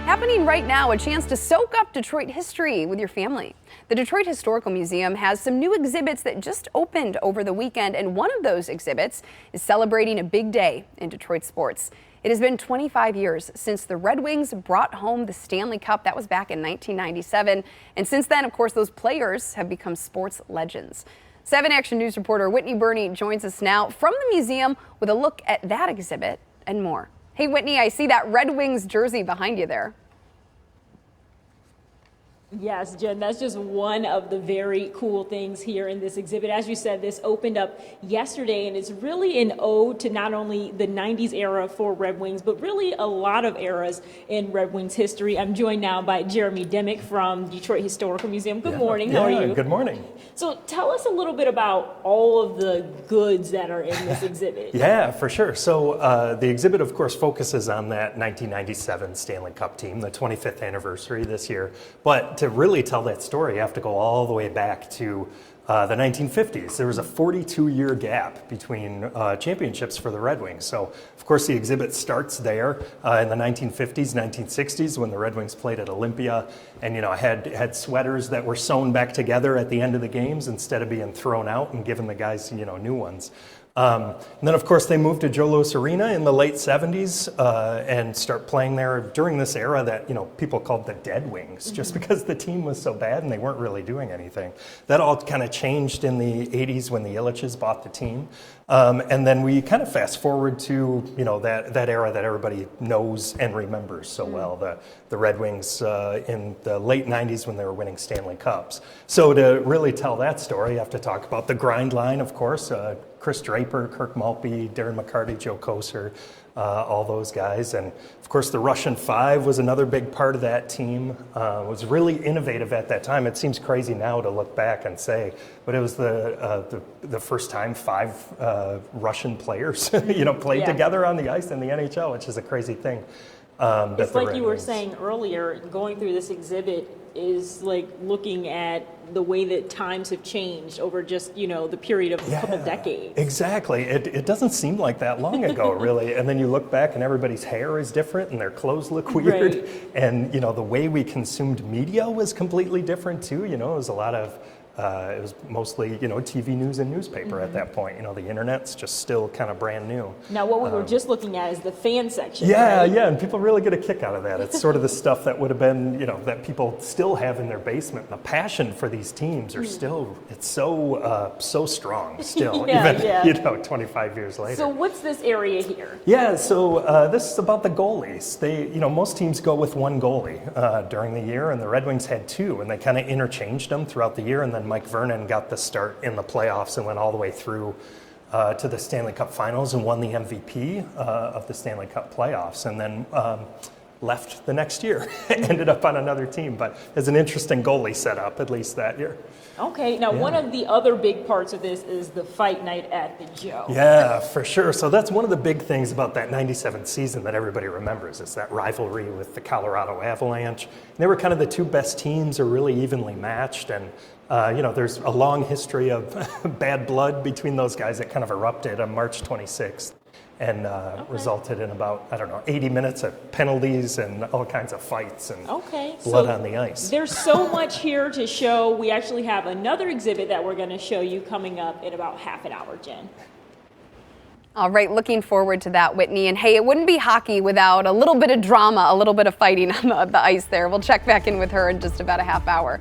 Happening right now, a chance to soak up Detroit history with your family. The Detroit Historical Museum has some new exhibits that just opened over the weekend, and one of those exhibits is celebrating a big day in Detroit sports. It has been 25 years since the Red Wings brought home the Stanley Cup. That was back in 1997. And since then, of course, those players have become sports legends. 7 Action News reporter Whitney Burney joins us now from the museum with a look at that exhibit and more. Hey, Whitney, I see that Red Wings jersey behind you there. Yes, Jen, that's just one of the very cool things here in this exhibit. As you said, this opened up yesterday, and it's really an ode to not only the 90s era for Red Wings, but really a lot of eras in Red Wings history. I'm joined now by Jeremy Demick from Detroit Historical Museum. Good morning. How are you? Good morning. So tell us a little bit about all of the goods that are in this exhibit. Yeah, for sure. So the exhibit, of course, focuses on that 1997 Stanley Cup team, the 25th anniversary this year. But to really tell that story, you have to go all the way back to the 1950s. There was a 42-year gap between championships for the Red Wings. So, of course, the exhibit starts there in the 1950s, 1960s when the Red Wings played at Olympia, and had sweaters that were sewn back together at the end of the games instead of being thrown out and given the guys new ones. And then, of course, they moved to Joe Louis Arena in the late 70s and start playing there during this era that, people called the Dead Wings, just because the team was so bad and they weren't really doing anything. That all kind of changed in the 80s when the Ilitches bought the team. And then we kind of fast forward to, that era that everybody knows and remembers so well, the Red Wings in the late 90s when they were winning Stanley Cups. So to really tell that story, you have to talk about the grind line, of course, Chris Draper, Kirk Maltby, Darren McCarty, Joe Kocur, all those guys. And of course, the Russian Five was another big part of that team. Was really innovative at that time. It seems crazy now to look back and say, but it was the first time 5 Russian players, played together on the ice in the NHL, which is a crazy thing. It's like you were saying earlier, going through this exhibit is like looking at the way that times have changed over just, the period of a couple decades. Exactly. It doesn't seem like that long ago, really. And then you look back and everybody's hair is different and their clothes look weird. Right. And, the way we consumed media was completely different, too. It was a lot of it was mostly, TV news and newspaper at that point. The internet's just still kind of brand new. Now, what we were just looking at is the fan section. Yeah, right? yeah, and people really get a kick out of that. It's sort of the stuff that would have been, that people still have in their basement. The passion for these teams are still, it's so strong still, even 25 years later. So what's this area here? Yeah, so this is about the goalies. They, most teams go with one goalie during the year, and the Red Wings had 2, and they kind of interchanged them throughout the year, and then Mike Vernon got the start in the playoffs and went all the way through to the Stanley Cup Finals and won the MVP of the Stanley Cup playoffs, and then left the next year. Ended up on another team, but it's an interesting goalie setup, at least that year. Okay, now one of the other big parts of this is the fight night at the Joe. Yeah, for sure. So that's one of the big things about that 97 season that everybody remembers, is that rivalry with the Colorado Avalanche. And they were kind of the 2 best teams, are really evenly matched, and there's a long history of bad blood between those guys that kind of erupted on March 26th. And resulted in about, 80 minutes of penalties and all kinds of fights and blood on the ice. There's so much here to show. We actually have another exhibit that we're going to show you coming up in about half an hour, Jen. All right, looking forward to that, Whitney. And hey, it wouldn't be hockey without a little bit of drama, a little bit of fighting on the ice there. We'll check back in with her in just about a half hour.